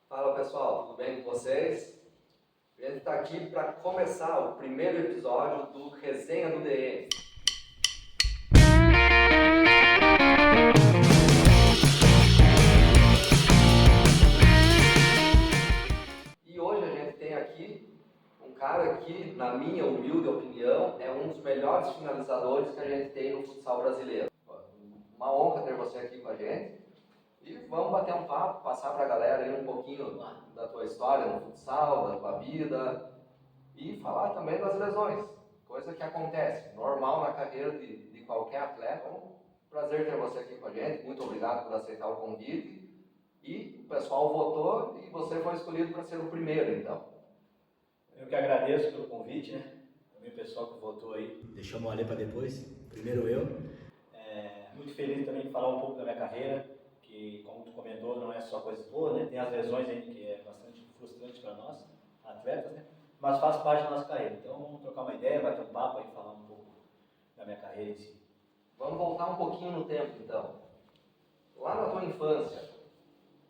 Fala pessoal, tudo bem com vocês? A gente está aqui para começar o primeiro episódio do Resenha do DM. E hoje a gente tem aqui um cara que, na minha humilde opinião, é um dos melhores finalizadores que a gente tem no futsal brasileiro. Uma honra ter você aqui com a gente. E vamos bater um papo, passar para a galera aí um pouquinho da tua história no futsal, da tua vida e falar também das lesões, coisa que acontece, normal na carreira de qualquer atleta. Um prazer ter você aqui com a gente, muito obrigado por aceitar o convite. E o pessoal votou e você foi escolhido para ser o primeiro, então. Eu que agradeço pelo convite, né? Também o pessoal que votou aí. Deixou o Ale para depois. Primeiro eu. Muito feliz também de falar um pouco da minha carreira, que, como tu comentou, não é só coisa boa, né? Tem as lesões aí que é bastante frustrante para nós, atletas, né? Mas faz parte da nossa carreira. Então vamos trocar uma ideia, bater um papo aí, falar um pouco da minha carreira em si. Vamos voltar um pouquinho no tempo, então. Lá na tua infância,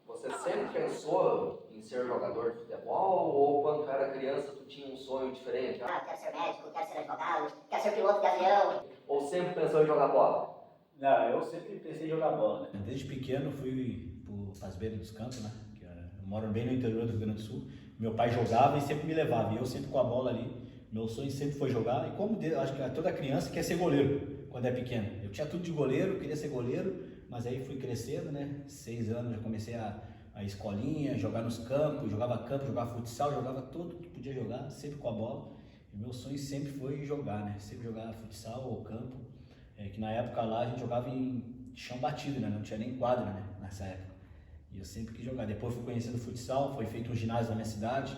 você sempre pensou em ser jogador de futebol ou quando tu era criança tu tinha um sonho diferente? Quero ser médico, quero ser advogado, quero ser piloto de avião. Ou sempre pensou em jogar bola? Não, eu sempre pensei em jogar bola, né? Desde pequeno fui para as beiras dos campos, né? Eu moro bem no interior do Rio Grande do Sul. Meu pai jogava e sempre me levava, e eu sempre com a bola ali. Meu sonho sempre foi jogar, e como acho que toda criança quer ser goleiro quando é pequeno. Eu tinha tudo de goleiro, queria ser goleiro, mas aí fui crescendo, né? 6 anos já comecei a escolinha, jogar nos campos, jogava futsal, jogava tudo que podia jogar, sempre com a bola. E meu sonho sempre foi jogar, né? Sempre jogar futsal ou campo. Que na época lá a gente jogava em chão batido, né? Não tinha nem quadra, né? Nessa época. E eu sempre quis jogar. Depois fui conhecendo futsal, foi feito um ginásio na minha cidade,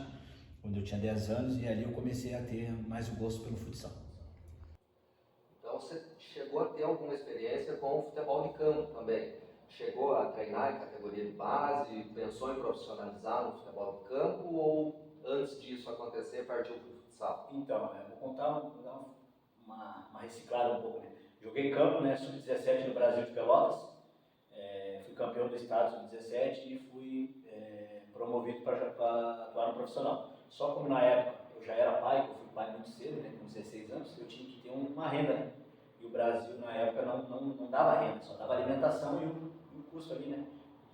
quando eu tinha 10 anos, e ali eu comecei a ter mais o gosto pelo futsal. Então você chegou a ter alguma experiência com o futebol de campo também? Chegou a treinar em categoria de base, pensou em profissionalizar no futebol de campo ou antes disso acontecer partiu para o futsal? Então, vou contar, vou dar uma reciclada um pouco, né? Joguei campo, né, sub-17 no Brasil de Pelotas, fui campeão do estado sub-17 e fui promovido para atuar no profissional. Só como na época eu já era pai, que eu fui pai muito cedo, né, com 16 anos, eu tinha que ter uma renda, né? E o Brasil na época não dava renda, só dava alimentação e o custo ali, né?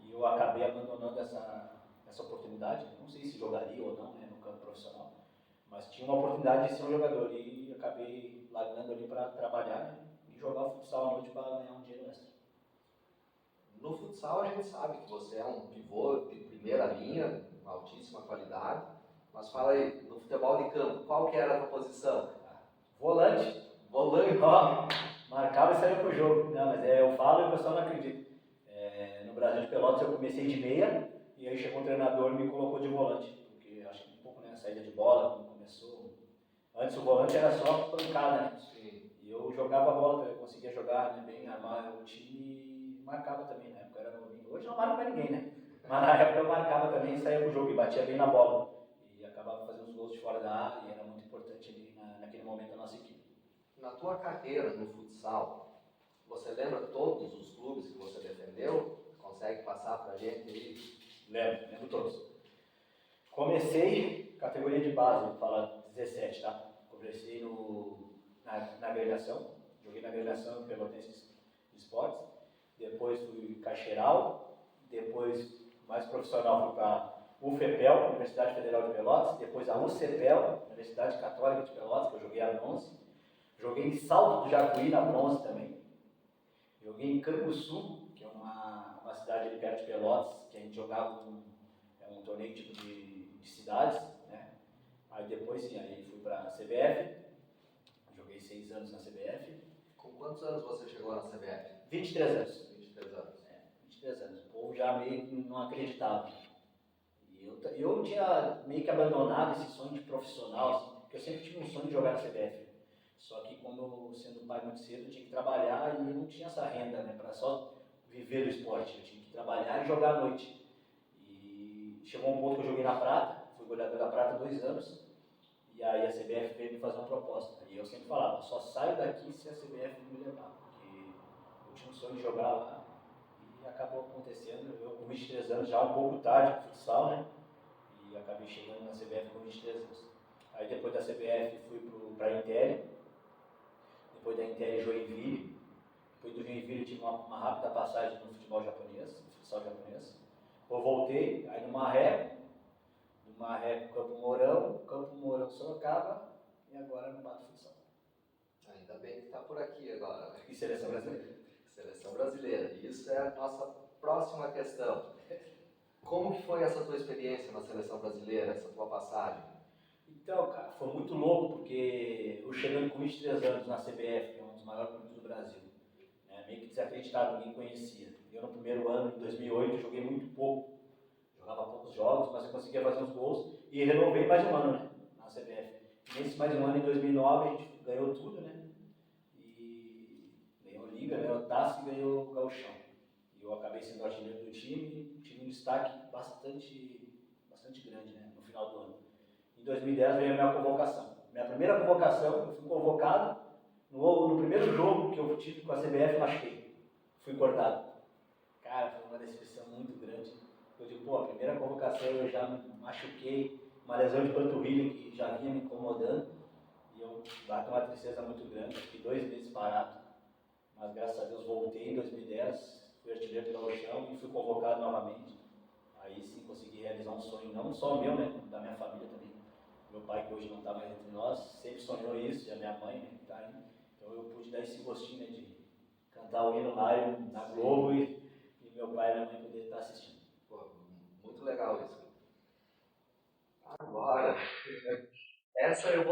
E eu acabei abandonando essa oportunidade, não sei se jogaria ou não, né, no campo profissional, mas tinha uma oportunidade de ser um jogador e acabei largando ali para trabalhar, né, e jogar o futsal à noite para ganhar um dinheiro extra. No futsal a gente sabe que você é um pivô de primeira linha, uma altíssima qualidade, mas fala aí, no futebol de campo, qual que era a tua posição? Volante, ó, marcava e saía pro jogo. Não, mas eu falo e o pessoal não acredita. No Brasil de Pelotas eu comecei de meia e aí chegou um treinador e me colocou de volante, porque acho que um pouco, né, a saída de bola, quando começou. Antes o volante era só pancada, né? Sim. E eu jogava a bola, eu conseguia jogar, né, bem, armar o time e marcava também, na época eu era novinho. Hoje não marco pra ninguém, né? Mas na época eu marcava também e saía pro jogo e batia bem na bola. E acabava fazendo os gols de fora da área e era muito importante ali naquele momento da nossa equipe. Na tua carreira no futsal, você lembra todos os clubes que você defendeu? Consegue passar pra gente aí? Lembro todos. Comecei categoria de base, vou falar 17, tá? Comecei na agregação, joguei na agregação em Pelotense de Esportes, depois fui caixeiral, depois mais profissional fui para UFPEL, Universidade Federal de Pelotas, depois a UCPEL, Universidade Católica de Pelotas, que eu joguei a bronze, joguei em Salto do Jacuí na bronze também, joguei em Canguçu, que é uma cidade ali perto de Pelotas, que a gente jogava um torneio tipo de cidades, né? Aí depois sim, aí fui para a CBF, joguei 6 anos na CBF. Com quantos anos você chegou na CBF? 23 anos. 23 anos. 23 anos. O povo já meio que não acreditava. E eu tinha meio que abandonado esse sonho de profissional, assim, porque eu sempre tive um sonho de jogar na CBF. Só que como eu, sendo pai muito cedo, eu tinha que trabalhar e eu não tinha essa renda, né, para só viver do esporte. Eu tinha que trabalhar e jogar à noite. E chegou um ponto que eu joguei na Prata, fui goleador da Prata 2 anos, e aí a CBF veio me fazer uma proposta. E eu sempre falava, só saio daqui se a CBF me levar, porque eu tinha um sonho de jogar lá e acabou acontecendo. Eu com 23 23 anos, já um pouco tarde pro futsal, né? E acabei chegando na CBF com 23 anos. Aí depois da CBF fui para a Intel, depois da Intel Joinville, depois do Joinville tive uma rápida passagem no futebol japonês, no futsal japonês. Eu voltei, aí no Marreco Campo Mourão Sorocaba e agora no Pato Futsal. Ainda bem que está por aqui agora, né? E seleção brasileira? Seleção brasileira. Isso é a nossa próxima questão. Como que foi essa tua experiência na seleção brasileira, essa tua passagem? Então, cara, foi muito louco, porque eu chegando com 23 anos na CBF, que é um dos maiores clubes do Brasil, né, meio que desacreditado, ninguém conhecia. Eu no primeiro ano, em 2008, joguei muito pouco. Jogava poucos jogos, mas eu conseguia fazer uns gols e renovei mais um ano, né, na CBF. Nesse mais um ano, em 2009, a gente ganhou tudo, né? E ganhou Liga, ganhou Taça e ganhou o Gauchão. E eu acabei sendo artilheiro do time, tive um destaque bastante grande, né, no final do ano. Em 2010 veio a minha convocação. Minha primeira convocação, eu fui convocado, no primeiro jogo que eu tive com a CBF, machuquei. Fui cortado. Cara, foi uma decepção muito grande. Eu digo, pô, a primeira convocação eu já me machuquei, uma lesão de panturrilha que já vinha me incomodando. E eu bati uma tristeza muito grande, fiquei 2 meses parado. Mas graças a Deus voltei em 2010, fui artilheiro do Gauchão e fui convocado novamente. Aí sim consegui realizar um sonho, não só meu, né, da minha família também. Meu pai, que hoje não está mais entre nós, sempre sonhou isso, e a minha mãe, né, que está aí. Então eu pude dar esse gostinho, né, de cantar o hino lá na Globo e meu pai e minha mãe poder estar assistindo. Pô, muito legal isso. Agora, essa eu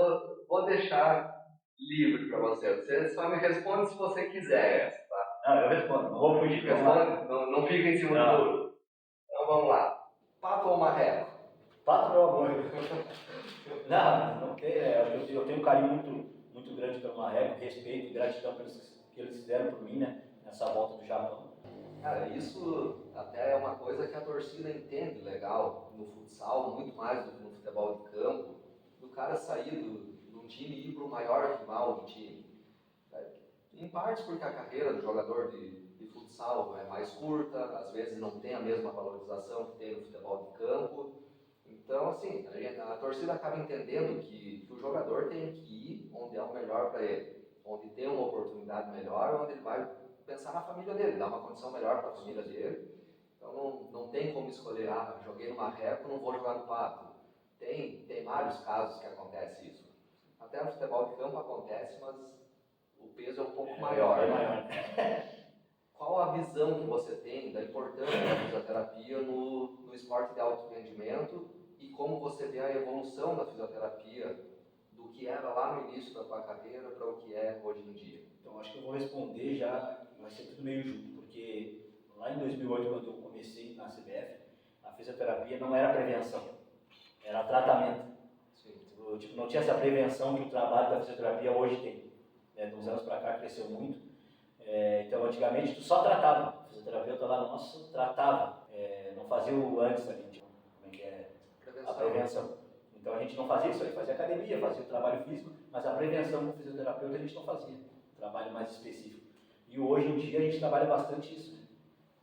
vou deixar livre para você. Você só me responde se você quiser essa, tá? Não, eu respondo, não vou fugir. Responde, não fica em cima do muro. Então vamos lá. Pato ou marreco? Pato, meu amor. Não tem, eu tenho um carinho muito grande pelo Marreco, respeito e gratidão pelos que eles fizeram por mim, né, nessa volta do Japão. Cara, isso até é uma coisa que a torcida entende legal no futsal, muito mais do que no futebol de campo, do cara sair de um time e ir para o maior rival do time. Em parte porque a carreira do jogador de futsal é mais curta, às vezes não tem a mesma valorização que tem no futebol de campo. Então, assim, a torcida acaba entendendo que o jogador tem que ir onde é o melhor para ele, onde tem uma oportunidade melhor, onde ele vai pensar na família dele, dar uma condição melhor para a família dele. Então, não tem como escolher, joguei no Marreco, não vou jogar no Pato. Tem vários casos que acontece isso. Até no futebol de campo acontece, mas o peso é um pouco maior. É maior. Qual a visão que você tem da importância da fisioterapia no esporte de alto rendimento e como você vê a evolução da fisioterapia do que era lá no início da tua carreira para o que é hoje em dia? Então, acho que eu vou responder já, vai ser tudo meio junto, porque lá em 2008, quando eu comecei na CBF, a fisioterapia não era prevenção, era tratamento. Sim. Tipo, não tinha essa prevenção que o trabalho da fisioterapia hoje tem. De uns anos para cá cresceu muito. Então, antigamente, tu só tratava. O fisioterapeuta lá nosso tratava. Não fazia o antes ali, tipo, como é que é? A prevenção. Então, a gente não fazia isso aí, fazia academia, fazia o trabalho físico, mas a prevenção com o fisioterapeuta a gente não fazia. Trabalho mais específico. E hoje em dia a gente trabalha bastante isso.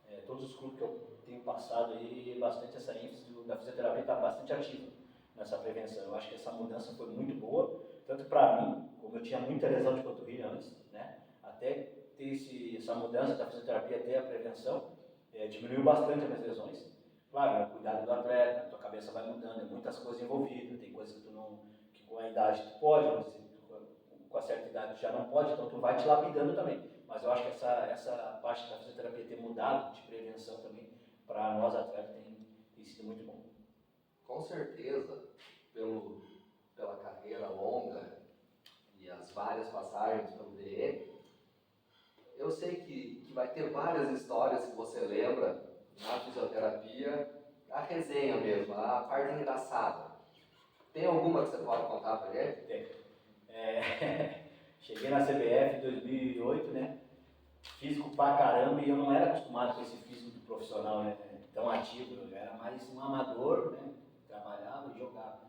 Né? Todos os clubes que eu tenho passado aí, bastante essa ênfase da fisioterapia está bastante ativa nessa prevenção. Eu acho que essa mudança foi muito boa, tanto para mim, como eu tinha muita lesão de panturrilha antes, né? Até ter essa mudança da fisioterapia até a prevenção, diminuiu bastante as minhas lesões. Claro, é o cuidado do atleta, a tua cabeça vai mudando, é muitas coisas envolvidas, tem coisas que tu não, que com a idade tu pode, mas com a certa idade tu já não pode, então tu vai te lapidando também. Mas eu acho que essa parte da fisioterapia ter mudado de prevenção também, para nós atletas tem sido muito bom. Com certeza, pela carreira longa e as várias passagens pelo DE, eu sei que vai ter várias histórias que você lembra na fisioterapia, a resenha mesmo, a parte engraçada. Tem alguma que você pode contar pra gente? Tem. Cheguei na CBF em 2008, né? Físico pra caramba, e eu não era acostumado com esse físico do profissional, né? Tão ativo, eu era mais um amador, né? Trabalhava e jogava.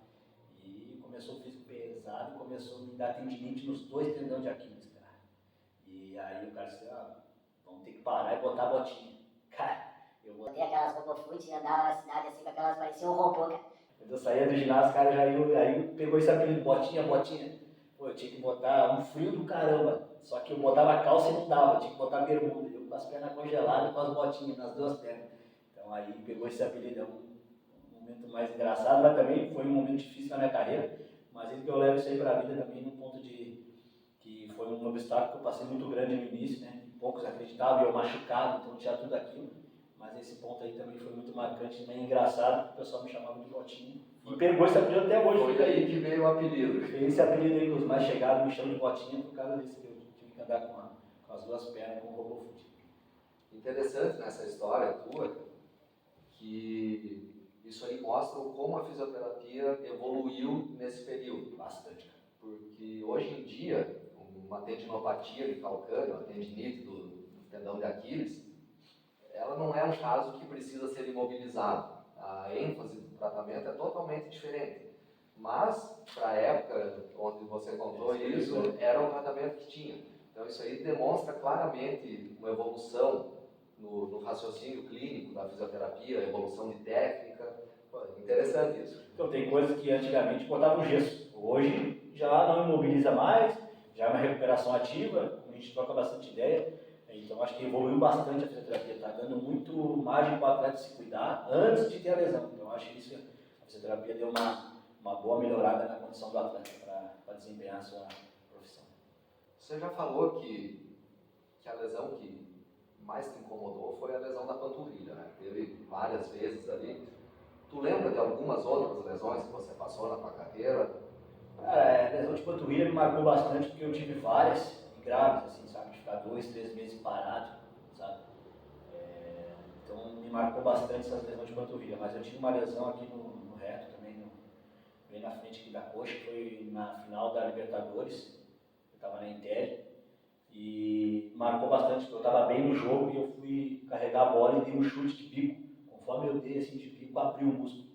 E começou o físico pesado e começou a me dar tendinite nos 2 tendões de Aquiles, cara. E aí o cara disse, vamos ter que parar e botar a botinha. Cara, eu Botei aquelas robofute e andava na cidade assim com aquelas, parecia um robô, cara. Quando eu saía do ginásio, os caras já iam, aí pegou esse apelido, botinha, botinha. Pô, eu tinha que botar um frio do caramba. Só que eu botava a calça e não dava, eu tinha que botar bermuda. Eu com as pernas congeladas e com as botinhas nas duas pernas. Então aí pegou esse apelido, é um momento mais engraçado, mas também foi um momento difícil na minha carreira. Mas ele que eu levo isso aí pra vida também, no ponto de que foi um obstáculo que eu passei muito grande no início, né? Poucos acreditavam, eu machucado, então tinha tudo aquilo. Mas esse ponto aí também foi muito marcante, também engraçado, porque o pessoal me chamava de Botinha. E pegou esse apelido até hoje. Foi daí que veio o apelido. Esse apelido aí que os mais chegados me chamam de Botinha por causa desse que eu tive que andar com as duas pernas, com o robofute. Interessante nessa história tua, que isso aí mostra como a fisioterapia evoluiu nesse período. Bastante, cara. Porque hoje em dia, uma tendinopatia de calcâneo, uma tendinite do tendão de Aquiles, ela não é um caso que precisa ser imobilizado. A ênfase do tratamento é totalmente diferente. Mas, para a época onde você contou isso, era um tratamento que tinha. Então isso aí demonstra claramente uma evolução no raciocínio clínico da fisioterapia, evolução de técnica. Pô, interessante isso. Então tem coisas que antigamente botavam gesso. Hoje já não imobiliza mais, já é uma recuperação ativa, a gente troca bastante ideia. Então acho que evoluiu bastante a fisioterapia, está dando muito margem para o atleta se cuidar antes de ter a lesão. Então acho que isso, a fisioterapia deu uma boa melhorada na condição do atleta para desempenhar a sua profissão. Você já falou que a lesão que mais te incomodou foi a lesão da panturrilha, né? Teve várias vezes ali. Tu lembra de algumas outras lesões que você passou na tua carreira? Cara, a lesão de panturrilha me marcou bastante porque eu tive várias graves, assim, sabe? De ficar 2, 3 meses parado, sabe? Então me marcou bastante essas lesões de panturrilha. Mas eu tive uma lesão aqui no reto também, bem na frente aqui da coxa, que foi na final da Libertadores. Eu estava na Inter e marcou bastante, porque eu estava bem no jogo e eu fui carregar a bola e dei um chute de bico. Conforme eu dei assim de bico, abriu o músculo.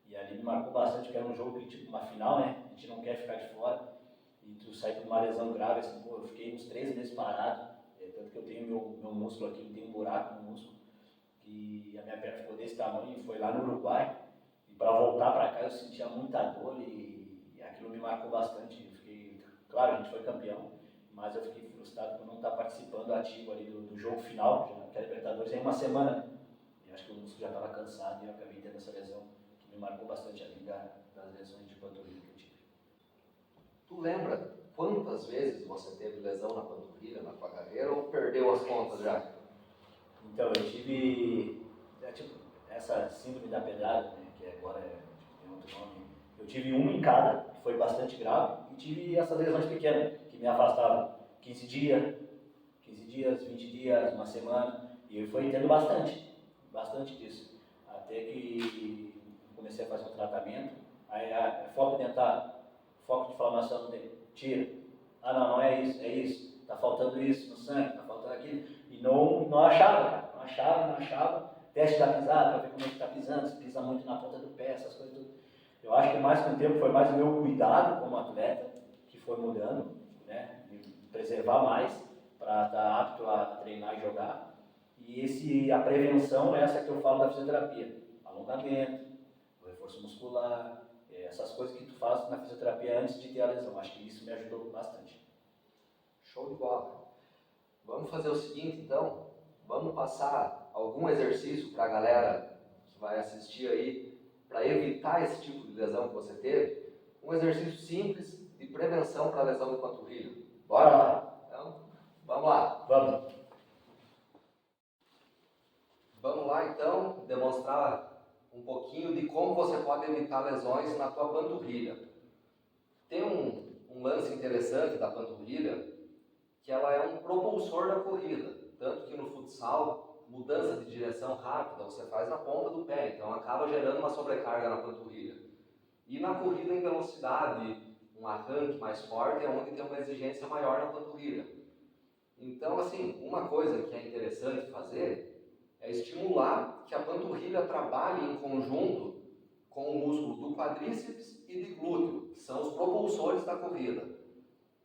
E ali me marcou bastante, porque era um jogo que, tipo, uma final, né? A gente não quer ficar de fora. E tu sai com uma lesão grave, assim, pô, eu fiquei uns 3 meses parado. Tanto que eu tenho meu músculo aqui, tem um buraco no músculo. E a minha perna ficou desse tamanho e foi lá no Uruguai. E para voltar para cá eu sentia muita dor e aquilo me marcou bastante. Eu fiquei, claro, a gente foi campeão, mas eu fiquei frustrado por não estar participando ativo ali do jogo final, porque a Libertadores é uma semana, né? E acho que o músculo já estava cansado e eu acabei tendo essa lesão, que me marcou bastante além das lesões de panturrilha que eu tive. Tu lembra quantas vezes você teve lesão na panturrilha na tua carreira ou perdeu as contas já? Então, eu tive essa síndrome da pedrada, né, que agora tem outro nome. Eu tive uma em cada, que foi bastante grave, e tive essas lesões pequenas, que me afastavam 15 dias, 20 dias, uma semana, e eu fui tendo bastante disso. Até que comecei a fazer um tratamento, aí foco dentário, foco de inflamação no dente, tira. Ah não é isso, tá faltando isso no sangue, tá faltando aquilo. E não achava, cara, não achava. Teste da pisada, para ver como é que tá pisando, se pisa muito na ponta do pé, essas coisas tudo. Eu acho que mais com o tempo foi mais o meu cuidado como atleta, que foi mudando, né, de preservar mais, para estar apto a treinar e jogar. E a prevenção é essa que eu falo da fisioterapia, alongamento, o reforço muscular, essas coisas que tu faz na fisioterapia antes de ter a lesão. Acho que isso me ajudou bastante. Show de bola. Vamos fazer o seguinte, então. Vamos passar algum exercício para a galera que vai assistir aí, para evitar esse tipo de lesão que você teve. Um exercício simples de prevenção para lesão de panturrilha. Bora lá? Então, vamos lá. Vamos lá, então, demonstrar um pouquinho de como você pode evitar lesões na tua panturrilha. Tem um lance interessante da panturrilha, que ela é um propulsor da corrida. Tanto que no futsal, mudança de direção rápida você faz na ponta do pé, então acaba gerando uma sobrecarga na panturrilha. E na corrida em velocidade, um arranque mais forte é onde tem uma exigência maior na panturrilha. Então, assim, uma coisa que é interessante fazer é estimular que a panturrilha trabalhe em conjunto com o músculo do quadríceps e de glúteo, que são os propulsores da corrida.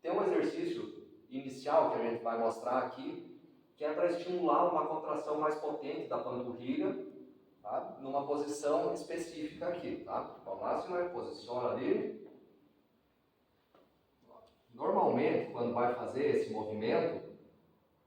Tem um exercício inicial que a gente vai mostrar aqui, que é para estimular uma contração mais potente da panturrilha, tá? Numa posição específica aqui, tá? Então, máximo posiciona ali. Normalmente, quando vai fazer esse movimento,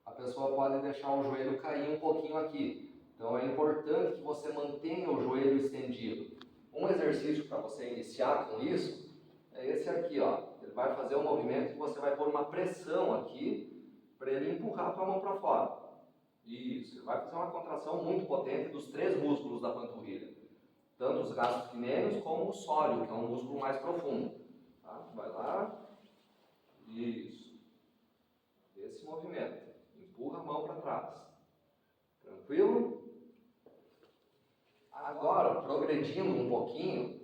a pessoa pode deixar o joelho cair um pouquinho aqui. Então é importante que você mantenha o joelho estendido. Um exercício para você iniciar com isso é esse aqui, ó. Ele vai fazer um movimento que você vai pôr uma pressão aqui para ele empurrar a tua mão para fora. Isso, ele vai fazer uma contração muito potente dos 3 músculos da panturrilha. Tanto os gastrocnêmios como o sóleo, que é um músculo mais profundo. Tá? Vai lá. Isso. Esse movimento. Empurra a mão para trás. Tranquilo? Agora, progredindo um pouquinho,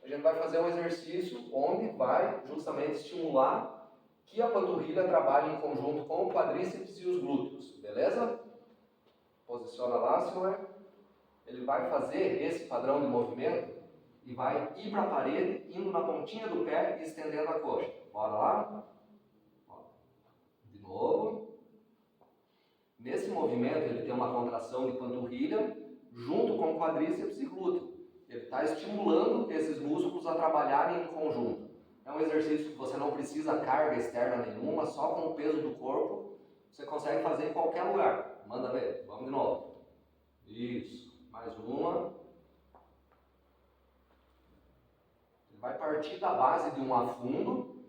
a gente vai fazer um exercício onde vai justamente estimular que a panturrilha trabalhe em conjunto com o quadríceps e os glúteos, beleza? Posiciona lá, senhor. Ele vai fazer esse padrão de movimento e vai ir para a parede, indo na pontinha do pé e estendendo a coxa. Bora lá? De novo. Nesse movimento ele tem uma contração de panturrilha junto com quadríceps e glúteo. Ele está estimulando esses músculos a trabalharem em conjunto. É um exercício que você não precisa carga externa nenhuma, só com o peso do corpo você consegue fazer em qualquer lugar. Manda ver, vamos de novo. Isso, mais uma. Ele vai partir da base de um afundo,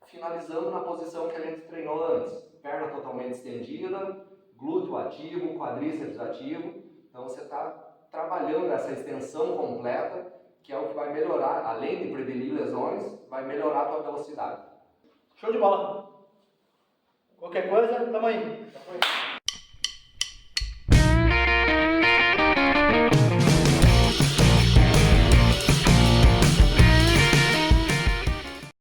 finalizando na posição que a gente treinou antes. Perna totalmente estendida, glúteo ativo, quadríceps ativo. Então você está trabalhando essa extensão completa, que é o que vai melhorar, além de prevenir lesões, vai melhorar a tua velocidade. Show de bola. Qualquer coisa, tamo aí.